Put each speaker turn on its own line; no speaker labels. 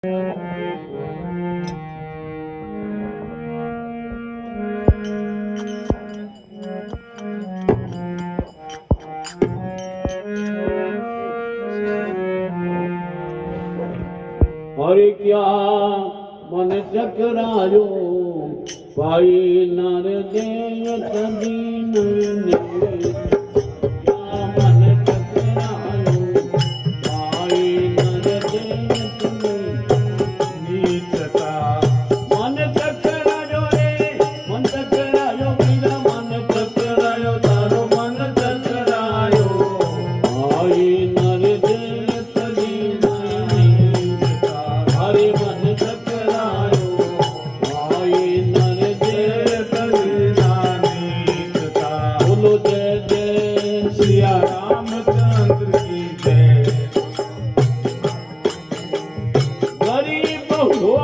हरि क्या मन चकरायो भाई नर देव दीन क्या मन चकरायो भाई नर देव नीचता मन चकरायो रे मन चकरायो मेरा मन चकरायो तारो मन चकरायो भाई नर देव दीन हरि मन चकरायो भाई नर देव नीचता बोलो जय जय सिया रामचंद्र की जय गरीब हो